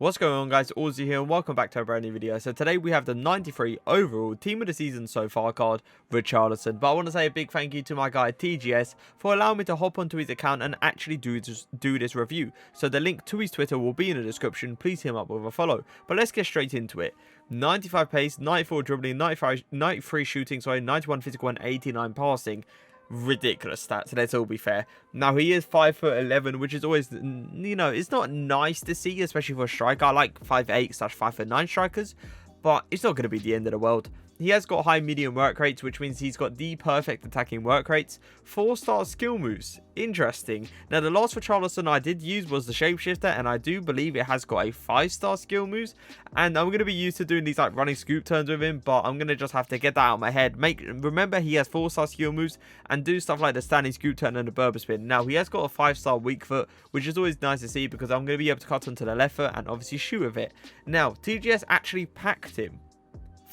What's going on, guys? Auzio here and welcome back to a brand new video. So today we have the 93 overall team of the season so far card, Richarlison. But I want to say a big thank you to my guy TGS for allowing me to hop onto his account and actually do this review. So the link to his Twitter will be in the description. Please hit him up with a follow. But let's get straight into it. 95 pace, 94 dribbling, 93 shooting, 91 physical and 89 passing. Ridiculous stats, let's all be fair. Now he is 5'11", which is always, you know, it's not nice to see, especially for a striker. I like 5'8/5'9" strikers, but it's not going to be the end of the world. He has got high medium work rates, which means he's got the perfect attacking work rates. 4-star skill moves. Interesting. Now, the last Richarlison I did use was the shapeshifter, and I do believe it has got a 5-star skill moves. And I'm going to be used to doing these like running scoop turns with him, but I'm going to just have to get that out of my head. Remember, he has 4-star skill moves and do stuff like the standing scoop turn and the Berber spin. Now, he has got a 5-star weak foot, which is always nice to see because I'm going to be able to cut onto the left foot and obviously shoot with it. Now, TGS actually packed him.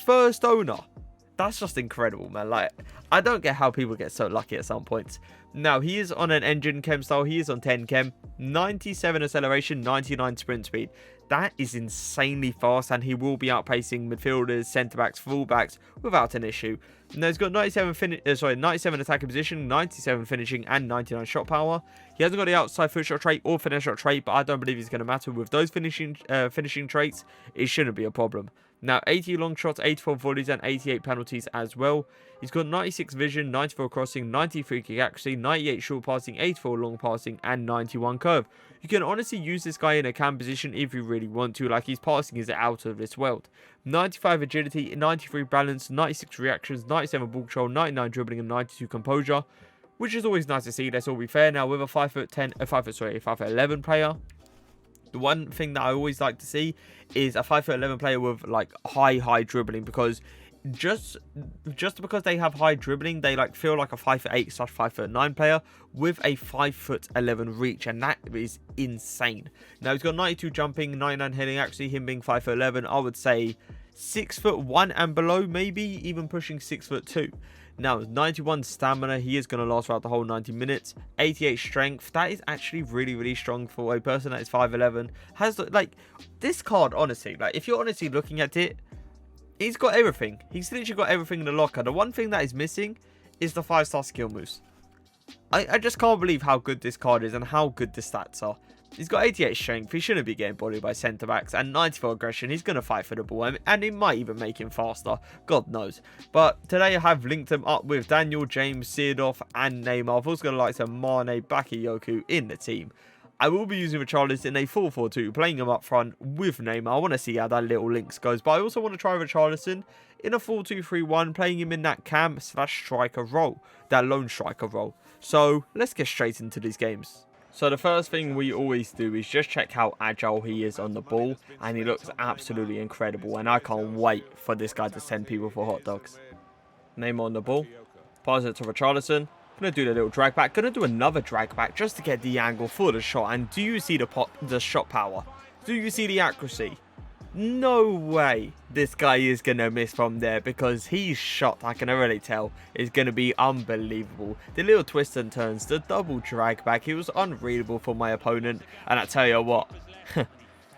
First owner. That's just incredible, man. Like, I don't get how people get so lucky at some points. Now, he is on an engine chem style. He is on 10 chem, 97 acceleration, 99 sprint speed. That is insanely fast, and he will be outpacing midfielders, centre-backs, full-backs without an issue. Now, he's got 97 attacking position, 97 finishing, and 99 shot power. He hasn't got the outside foot shot trait or finesse shot trait, but I don't believe he's going to matter. With those finishing traits, it shouldn't be a problem. Now, 80 long shots, 84 volleys, and 88 penalties as well. He's got 96 vision, 94 crossing, 93 kick accuracy, 98 short passing, 84 long passing, and 91 curve. You can honestly use this guy in a cam position if you really want to. Like, his passing is out of this world. 95 agility, 93 balance, 96 reactions, 97 ball control, 99 dribbling, and 92 composure, which is always nice to see. Let's all be fair. Now, with a 5'11" player, the one thing that I always like to see is a 5'11" player with like high dribbling, because just because they have high dribbling, they like feel like a 5'8/5'9" player with a 5'11" reach, and that is insane. Now, he's got 92 jumping, 99 heading accuracy. Him being 5'11", I would say 6'1" and below, maybe even pushing 6'2". Now, 91 stamina. He is going to last throughout the whole 90 minutes. 88 strength. That is actually really strong for a person that is 5'11". Has, like, this card, honestly, like, if you're honestly looking at it, he's got everything. He's literally got everything in the locker. The one thing that is missing is the 5-star skill moves. I just can't believe how good this card is and how good the stats are. He's got 88 strength. He shouldn't be getting bodied by centre-backs. And 94 aggression. He's going to fight for the ball. And it might even make him faster. God knows. But today I have linked him up with Daniel, James, Seedorf, and Neymar. I've also got to like some Mohr, Bakayoko in the team. I will be using Richarlison in a 4-4-2, playing him up front with Neymar. I want to see how that little links goes. But I also want to try Richarlison in a 4-2-3-1, playing him in that cam/striker role. That lone striker role. So let's get straight into these games. So the first thing we always do is just check how agile he is on the ball, and he looks absolutely incredible, and I can't wait for this guy to send people for hot dogs. Neymar on the ball, pass it to Richarlison, gonna do the little drag back, gonna do another drag back just to get the angle for the shot, and do you see the shot power? Do you see the accuracy? No way this guy is going to miss from there, because his shot, I can already tell, is going to be unbelievable. The little twists and turns, the double drag back, it was unreadable for my opponent. And I tell you what,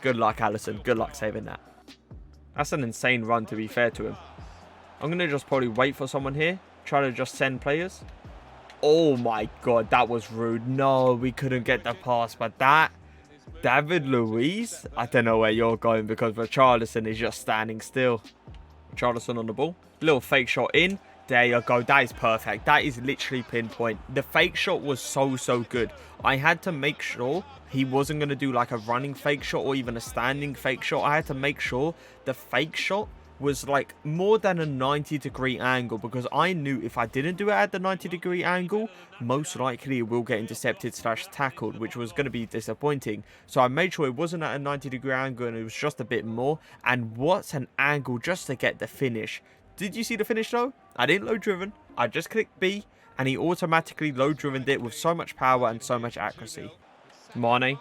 good luck, Alisson. Good luck saving that. That's an insane run, to be fair to him. I'm going to just probably wait for someone here, try to just send players. Oh my god, that was rude. No, we couldn't get the pass, but that... David Luiz? I don't know where you're going, because Richarlison is just standing still. Richarlison on the ball. Little fake shot in. There you go. That is perfect. That is literally pinpoint. The fake shot was so good. I had to make sure he wasn't going to do like a running fake shot or even a standing fake shot. I had to make sure the fake shot was like more than a 90-degree angle, because I knew if I didn't do it at the 90-degree angle, most likely it will get intercepted/tackled, which was going to be disappointing. So I made sure it wasn't at a 90-degree angle and it was just a bit more. And what's an angle just to get the finish? Did you see the finish though? I didn't low driven. I just clicked B and he automatically low driven it with so much power and so much accuracy. Mane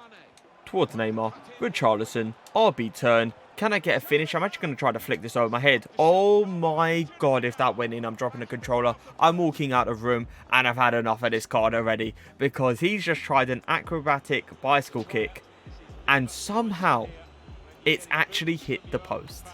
towards Neymar. Richarlison. RB turn. Can I get a finish? I'm actually going to try to flick this over my head. Oh my god, if that went in, I'm dropping the controller. I'm walking out of room, and I've had enough of this card already, because he's just tried an acrobatic bicycle kick, and somehow It's actually hit the post.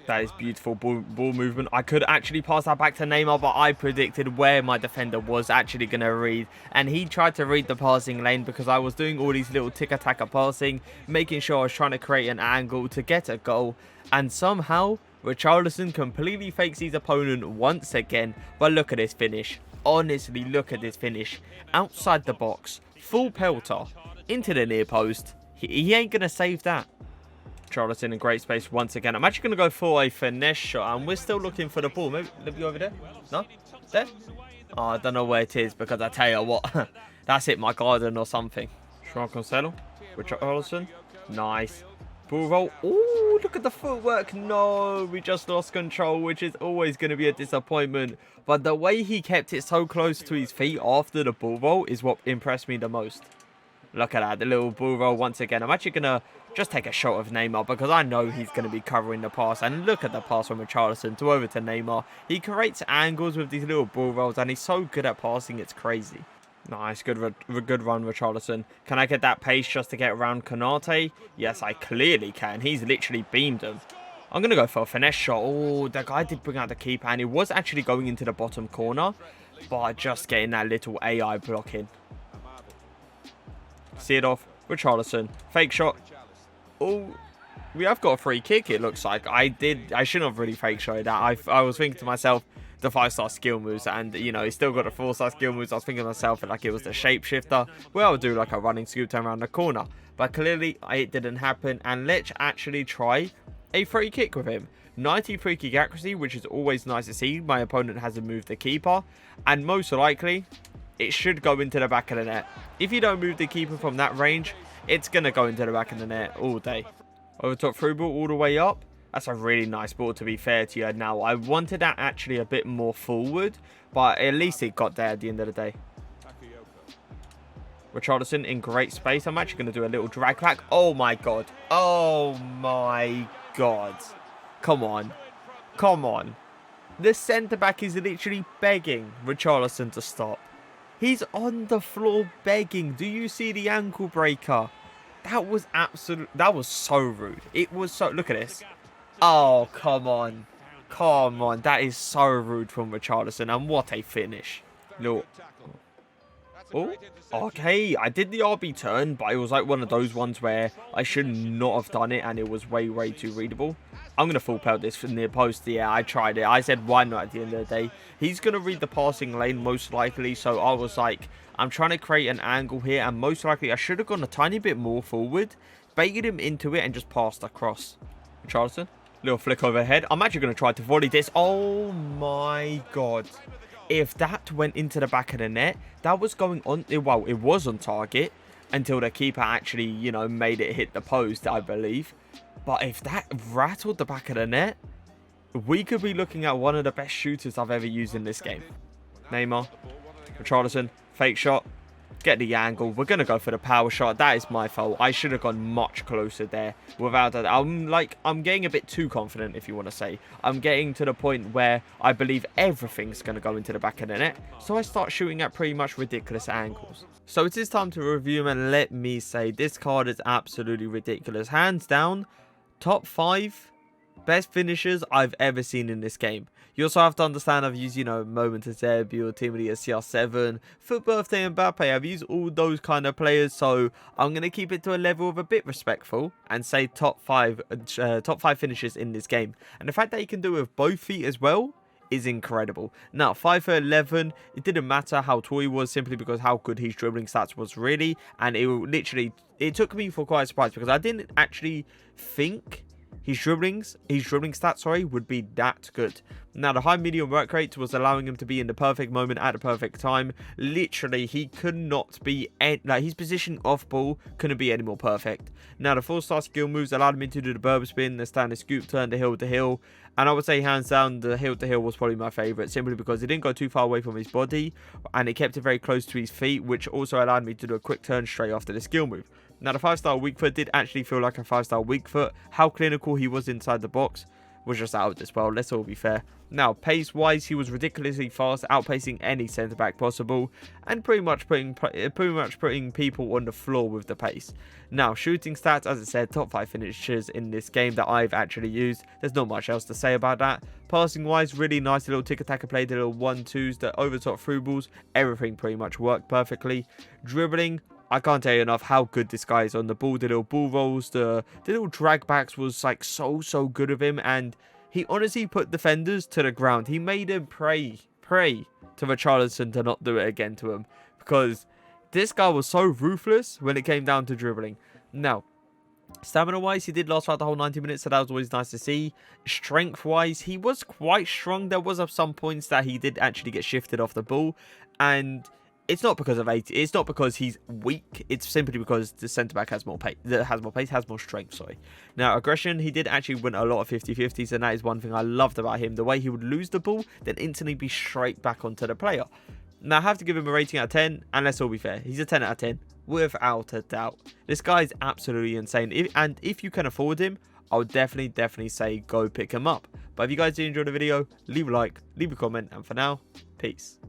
That is beautiful ball movement. I could actually pass that back to Neymar, but I predicted where my defender was actually going to read. And he tried to read the passing lane because I was doing all these little tick-attacker passing, making sure I was trying to create an angle to get a goal. And somehow, Richarlison completely fakes his opponent once again. But look at this finish. Honestly, look at this finish. Outside the box, full pelter, into the near post. He ain't going to save that. Richarlison in great space once again. I'm actually going to go for a finesse shot, and we're still looking for the ball. Maybe over there? No? There? Oh, I don't know where it is, because I tell you what, that's hit my garden or something. João Cancelo. Richarlison. Nice. Ball roll. Oh, look at the footwork. No, we just lost control, which is always going to be a disappointment. But the way he kept it so close to his feet after the ball roll is what impressed me the most. Look at that, the little ball roll once again. I'm actually going to just take a shot of Neymar because I know he's going to be covering the pass. And look at the pass from Richarlison to over to Neymar. He creates angles with these little ball rolls and he's so good at passing, it's crazy. Nice, good run, Richarlison. Can I get that pace just to get around Konate? Yes, I clearly can. He's literally beamed him. I'm going to go for a finesse shot. Oh, the guy did bring out the keeper and he was actually going into the bottom corner. But just getting that little AI block in. See it off. Richarlison. Fake shot. Oh, we have got a free kick, it looks like. I shouldn't have really fake shotted that. I was thinking to myself, the 5-star skill moves, and, you know, he's still got the 4-star skill moves. I was thinking to myself like it was the shapeshifter, where I would do like a running scoop turn around the corner. But clearly, it didn't happen, and let's actually try a free kick with him. 90 free kick accuracy, which is always nice to see. My opponent hasn't moved the keeper, and most likely, it should go into the back of the net. If you don't move the keeper from that range, it's going to go into the back of the net all day. Over top through ball all the way up. That's a really nice ball, to be fair to you. Now, I wanted that actually a bit more forward, but at least it got there at the end of the day. Richarlison in great space. I'm actually going to do a little drag back. Oh my god. Oh my god. Come on. Come on. The centre-back is literally begging Richarlison to stop. He's on the floor begging. Do you see the ankle breaker? That was absolute. That was so rude. It was so. Look at this. Oh, come on. Come on. That is so rude from Richarlison. And what a finish. Look. Oh, okay. I did the RB turn, but it was like one of those ones where I should not have done it, and it was way, way too readable. I'm going to full pelt this from near post. Yeah, I tried it. I said, why not at the end of the day? He's going to read the passing lane most likely, so I was like, I'm trying to create an angle here, and most likely I should have gone a tiny bit more forward, baited him into it, and just passed across. Richarlison, little flick overhead. I'm actually going to try to volley this. Oh my god. If that went into the back of the net, that was going on, well, it was on target until the keeper actually, you know, made it hit the post, I believe. But if that rattled the back of the net, we could be looking at one of the best shooters I've ever used in this game. Neymar, Richarlison, fake shot, get the angle. We're going to go for the power shot. That is my fault. I should have gone much closer there. Without that, I'm getting a bit too confident, if you want to say. I'm getting to the point where I believe everything's going to go into the back of the net. So I start shooting at pretty much ridiculous angles. So it is time to review him, and let me say, this card is absolutely ridiculous. Hands down, top 5 best finishers I've ever seen in this game. You also have to understand I've used, you know, Moment to debut, Team of the Year CR7, Foot Birthday Mbappe. I've used all those kind of players, so I'm going to keep it to a level of a bit respectful and say top 5 finishers in this game. And the fact that he can do it with both feet as well is incredible. Now, 5'11", it didn't matter how tall he was, simply because how good his dribbling stats was really, and it took me for quite a surprise because I didn't actually think his dribbling stats, would be that good. Now, the high medium work rate was allowing him to be in the perfect moment at the perfect time. Literally, he could not be, like, his position off ball couldn't be any more perfect. Now, the 4-star skill moves allowed him to do the Berber spin, the standard scoop turn, the hill to hill. And I would say, hands down, the hill to hill was probably my favourite, simply because it didn't go too far away from his body, and it kept it very close to his feet, which also allowed me to do a quick turn straight after the skill move. Now, the 5-star weak foot did actually feel like a 5-star weak foot. How clinical he was inside the box was just out of this world, let's all be fair. Now, pace-wise, he was ridiculously fast, outpacing any centre-back possible, and pretty much putting people on the floor with the pace. Now, shooting stats, as I said, top 5 finishers in this game that I've actually used. There's not much else to say about that. Passing-wise, really nice little tiki-taka play, the little 1-2s, the over-top through balls, everything pretty much worked perfectly. Dribbling, I can't tell you enough how good this guy is on the ball. The little ball rolls, the little drag backs was like so good of him, and he honestly put defenders to the ground. He made them pray to Richarlison to not do it again to him, because this guy was so ruthless when it came down to dribbling. Now, stamina-wise, he did last throughout the whole 90 minutes, so that was always nice to see. Strength-wise, he was quite strong. There was some points that he did actually get shifted off the ball, and it's not because of 80. It's not because he's weak. It's simply because the centre back has more pace. Has more strength. Sorry. Now, aggression. He did actually win a lot of 50-50s, and that is one thing I loved about him. The way he would lose the ball, then instantly be straight back onto the player. Now, I have to give him a rating out of 10, and let's all be fair. He's a 10 out of 10, without a doubt. This guy is absolutely insane. If you can afford him, I would definitely say go pick him up. But if you guys did enjoy the video, leave a like, leave a comment, and for now, peace.